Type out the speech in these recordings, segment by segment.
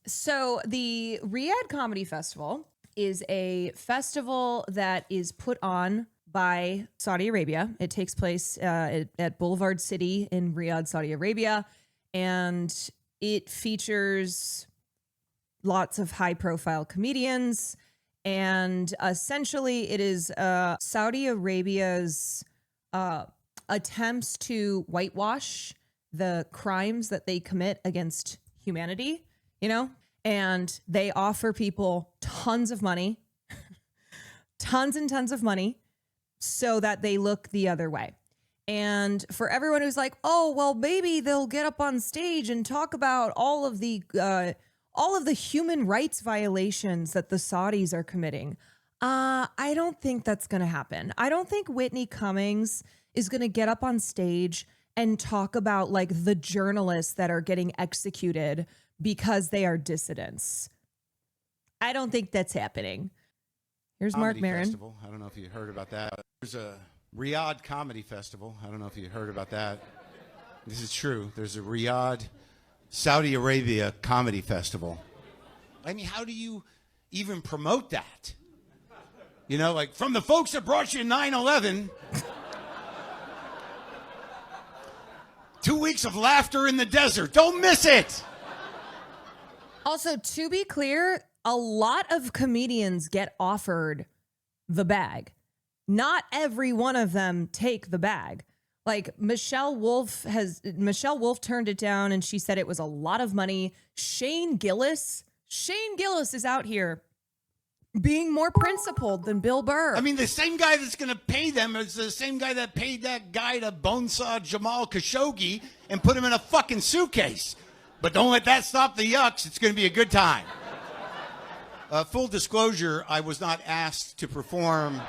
So the Riyadh Comedy Festival is a festival that is put on by Saudi Arabia. It takes place at Boulevard City in Riyadh, Saudi Arabia, and it features lots of high-profile comedians. And essentially, it is Saudi Arabia's attempts to whitewash the crimes that they commit against humanity, you know? And they offer people tons of money, tons and tons of money, so that they look the other way. And for everyone who's like, oh, well, maybe they'll get up on stage and talk about all of the human rights violations that the Saudis are committing. I don't think that's going to happen. I don't think Whitney Cummings is going to get up on stage and talk about like the journalists that are getting executed because they are dissidents. I don't think that's happening. Here's Marc Maron. Festival. I don't know if you heard about that. There's a Riyadh Comedy Festival. I don't know if you heard about that. This is true. There's a Riyadh, Saudi Arabia Comedy Festival. I mean, how do you even promote that? You know, like from the folks that brought you 9/11. 2 weeks of laughter in the desert. Don't miss it. Also, to be clear, a lot of comedians get offered the bag. Not every one of them take the bag. Like Michelle Wolf turned it down and she said it was a lot of money. Shane Gillis is out here being more principled than Bill Burr. I mean, the same guy that's going to pay them is the same guy that paid that guy to bonesaw Jamal Khashoggi and put him in a fucking suitcase. But don't let that stop the yucks. It's going to be a good time. Full disclosure, I was not asked to perform.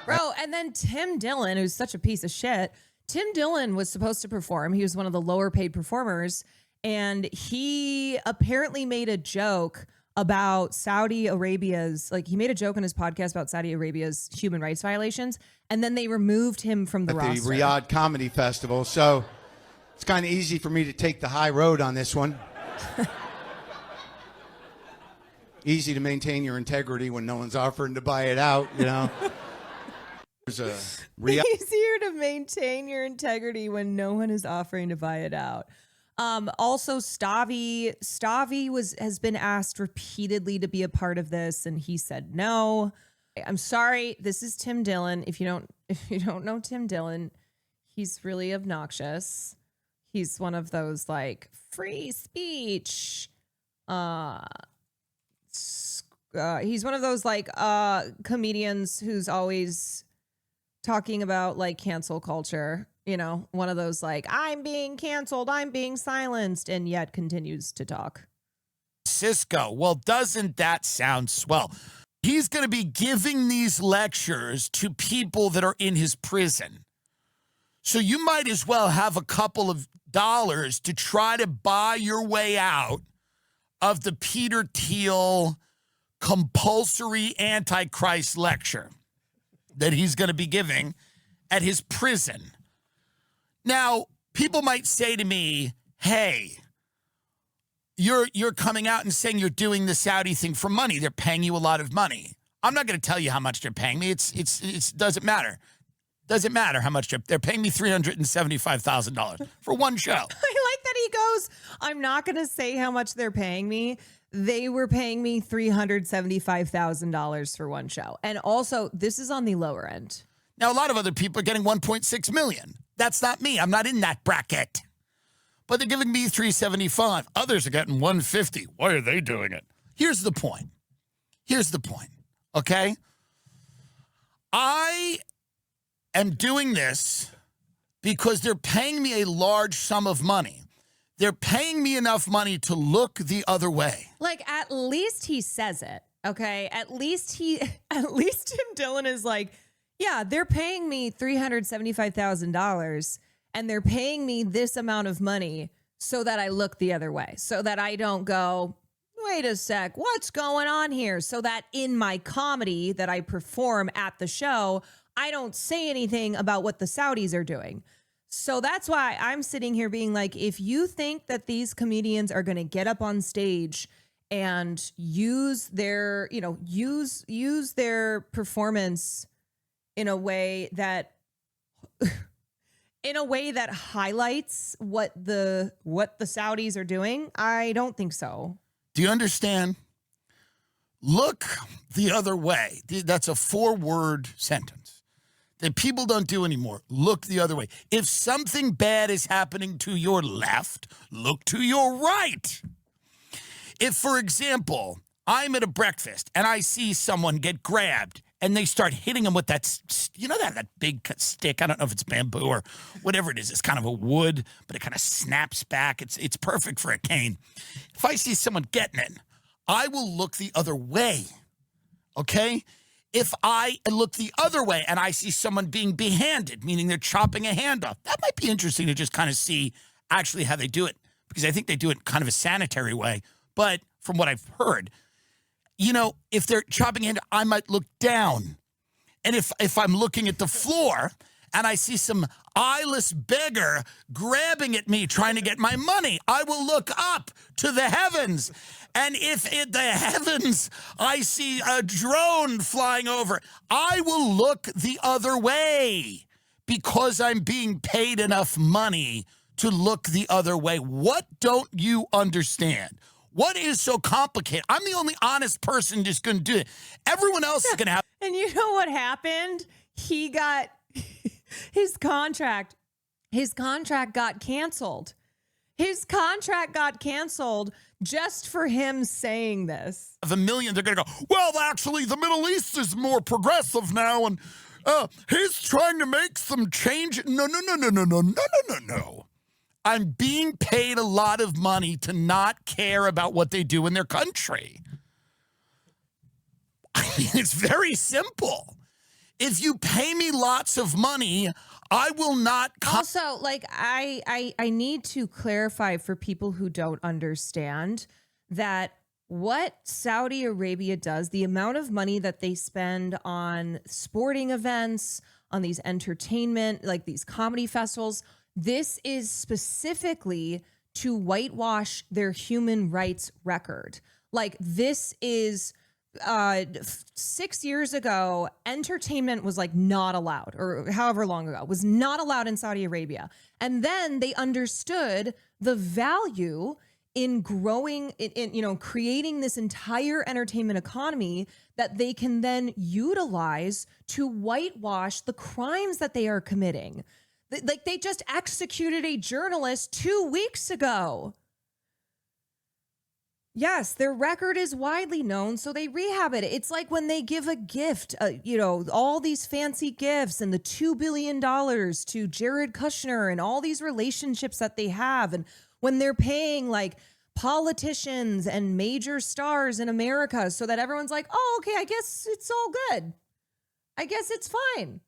Bro, and then Tim Dillon, who's such a piece of shit. Tim Dillon was supposed to perform. He was one of the lower paid performers. And he apparently made a joke about Saudi Arabia's, like he made a joke on his podcast about Saudi Arabia's human rights violations. And then they removed him from the roster. The Riyadh Comedy Festival. So it's kind of easy for me to take the high road on this one. Easy to maintain your integrity when no one's offering to buy it out, you know. There's a easier to maintain your integrity when no one is offering to buy it out. Also, Stavi has been asked repeatedly to be a part of this, and he said no. I'm sorry. This is Tim Dillon. If you don't know Tim Dillon, he's really obnoxious. He's one of those like free speech. He's one of those like comedians who's always talking about like cancel culture. You know, one of those like, I'm being canceled, I'm being silenced, and yet continues to talk. Cisco. Well, doesn't that sound swell? He's going to be giving these lectures to people that are in his prison. So you might as well have a couple of dollars to try to buy your way out of the Peter Thiel compulsory Antichrist lecture that he's going to be giving at his prison. Now, people might say to me, hey, you're coming out and saying you're doing the Saudi thing for money. They're paying you a lot of money. I'm not going to tell you how much they're paying me. It doesn't matter. Doesn't matter how much they're paying me $375,000 for one show. I like that he goes, I'm not going to say how much they're paying me. They were paying me $375,000 for one show. And also, this is on the lower end. Now, a lot of other people are getting $1.6 million. That's not me. I'm not in that bracket. But they're giving me $375,000. Others are getting $150,000. Why are they doing it? Here's the point. Okay? I am doing this because they're paying me a large sum of money. They're paying me enough money to look the other way. Like, at least he says it, okay? At least Tim Dillon is like, yeah, they're paying me $375,000 and they're paying me this amount of money so that I look the other way, so that I don't go, wait a sec, what's going on here? So that in my comedy that I perform at the show, I don't say anything about what the Saudis are doing. So that's why I'm sitting here being like, if you think that these comedians are going to get up on stage and use their, use their performance in a way that highlights what the Saudis are doing, I don't think so. Do you understand? Look the other way. That's a 4-word sentence that people don't do anymore. Look the other way. If something bad is happening to your left, look to your right. If, for example, I'm at a breakfast and I see someone get grabbed and they start hitting them with that, that big stick. I don't know if it's bamboo or whatever it is. It's kind of a wood, but it kind of snaps back. It's perfect for a cane. If I see someone getting it, I will look the other way, okay? If I look the other way and I see someone being behanded, meaning they're chopping a hand off, that might be interesting to just kind of see actually how they do it, because I think they do it kind of a sanitary way. But from what I've heard, if they're chopping a hand, I might look down. And if I'm looking at the floor and I see some eyeless beggar grabbing at me, trying to get my money, I will look up to the heavens. And if in the heavens I see a drone flying over, I will look the other way because I'm being paid enough money to look the other way. What don't you understand? What is so complicated? I'm the only honest person just going to do it. Everyone else is going to have. And you know what happened? He got his contract. His contract got canceled. His contract got canceled just for him saying this. Of a million, they're going to go, well, actually, the Middle East is more progressive now, and he's trying to make some change. No. I'm being paid a lot of money to not care about what they do in their country. I mean, it's very simple. If you pay me lots of money, I will not. Also, I need to clarify for people who don't understand that what Saudi Arabia does, the amount of money that they spend on sporting events, on these entertainment, like these comedy festivals, this is specifically to whitewash their human rights record. Like, this is 6 years ago, entertainment was not allowed, or however long ago, was not allowed in Saudi Arabia. And then they understood the value in growing, in creating this entire entertainment economy that they can then utilize to whitewash the crimes that they are committing. Like, they just executed a journalist 2 weeks ago. Yes, their record is widely known, so they rehab it. It's like when they give a gift, all these fancy gifts and the $2 billion to Jared Kushner and all these relationships that they have. And when they're paying politicians and major stars in America so that everyone's like, oh, okay, I guess it's all good. I guess it's fine.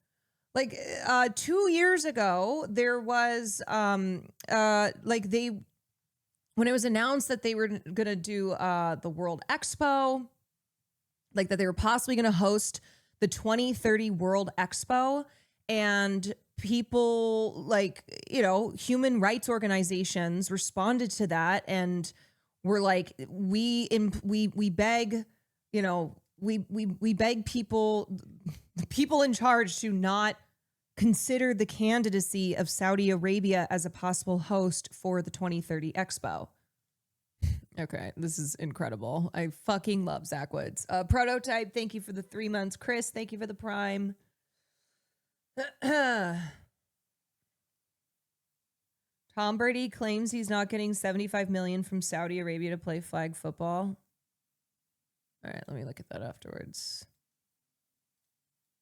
2 years ago, there was when it was announced that they were going to do the World Expo, that they were possibly going to host the 2030 World Expo, and people human rights organizations responded to that and were like, we beg, we beg people in charge to not consider the candidacy of Saudi Arabia as a possible host for the 2030 Expo. Okay, this is incredible. I fucking love Zach Woods. Prototype, thank you for the 3 months. Chris, thank you for the Prime. Tom Brady claims he's not getting $75 million from Saudi Arabia to play flag football. All right, let me look at that afterwards.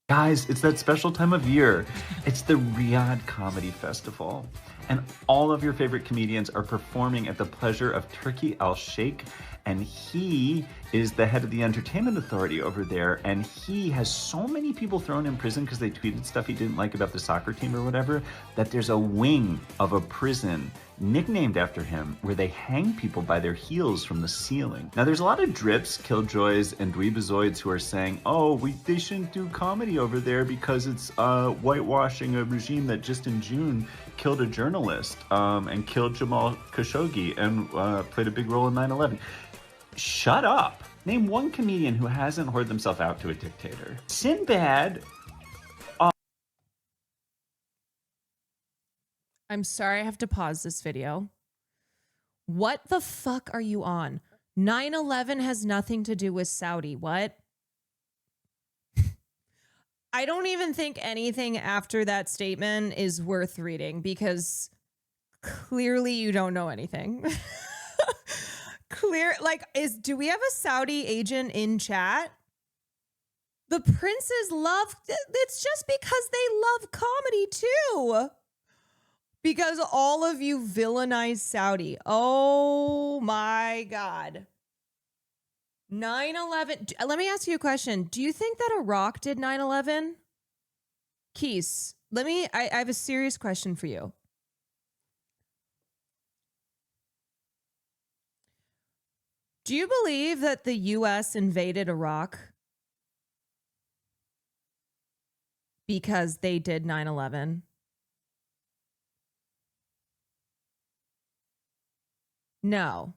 Guys, it's that special time of year. It's the Riyadh Comedy Festival. And all of your favorite comedians are performing at the pleasure of Turki Al-Sheikh. And he is the head of the entertainment authority over there. And he has so many people thrown in prison because they tweeted stuff he didn't like about the soccer team or whatever, that there's a wing of a prison nicknamed after him, where they hang people by their heels from the ceiling. Now, there's a lot of drips, killjoys, and dweebazoids who are saying, oh, they shouldn't do comedy over there because it's whitewashing a regime that just in June killed a journalist and killed Jamal Khashoggi and played a big role in 9/11. Shut up. Name one comedian who hasn't whored themselves out to a dictator. Sinbad. I'm sorry, I have to pause this video. What the fuck are you on? 9/11 has nothing to do with Saudi. What? I don't even think anything after that statement is worth reading because clearly you don't know anything. Do we have a Saudi agent in chat? The princes love, it's just because they love comedy too. Because all of you villainize Saudi. Oh my God. 9/11. Let me ask you a question. Do you think that Iraq did 9/11? Keese, I have a serious question for you. Do you believe that the U.S. invaded Iraq because they did 9/11? No.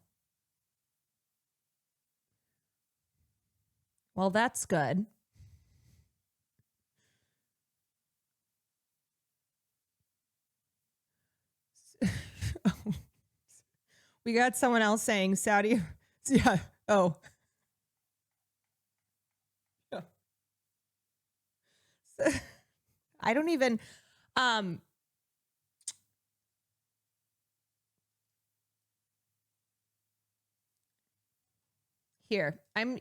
Well, that's good. We got someone else saying Saudi. Yeah. Oh. Yeah. I don't even. Here, I'm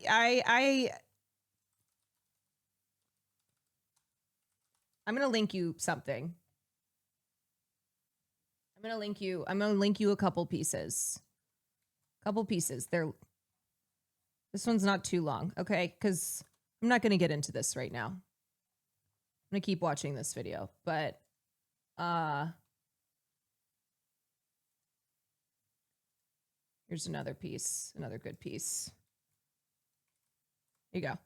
gonna link you something. I'm gonna link you a couple pieces. This one's not too long, okay? Because I'm not gonna get into this right now. I'm gonna keep watching this video, but here's another piece, another good piece. Here you go.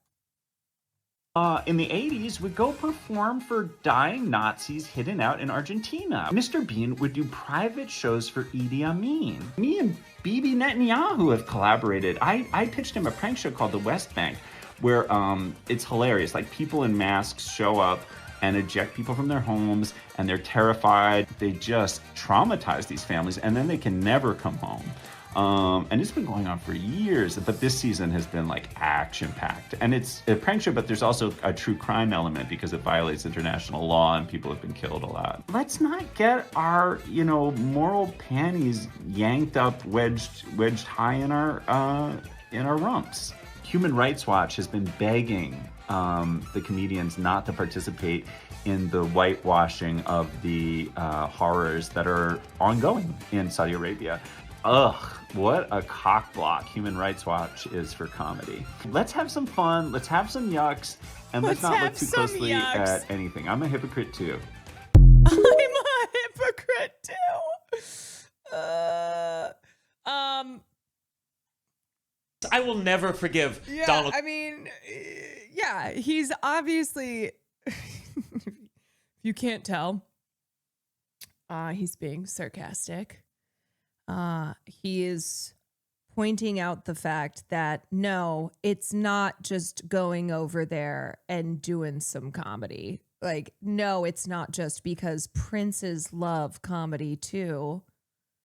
In the 80s, would go perform for dying Nazis hidden out in Argentina. Mr. Bean would do private shows for Idi Amin. Me and Bibi Netanyahu have collaborated. I pitched him a prank show called The West Bank, where it's hilarious. Like, people in masks show up and eject people from their homes, and they're terrified. They just traumatize these families, and then they can never come home. And it's been going on for years, but this season has been like action-packed. And it's a prank show, but there's also a true crime element because it violates international law and people have been killed a lot. Let's not get our, moral panties yanked up, wedged high in our rumps. Human Rights Watch has been begging the comedians not to participate in the whitewashing of the horrors that are ongoing in Saudi Arabia. Ugh, what a cockblock Human Rights Watch is for comedy. Let's have some fun, let's have some yucks, and let's not look too closely at anything. I'm a hypocrite too. I'm a hypocrite too. I will never forgive Donald. I mean, yeah, he's obviously, if you can't tell, he's being sarcastic. He is pointing out the fact that no, it's not just going over there and doing some comedy. Like, no, it's not just because princes love comedy too.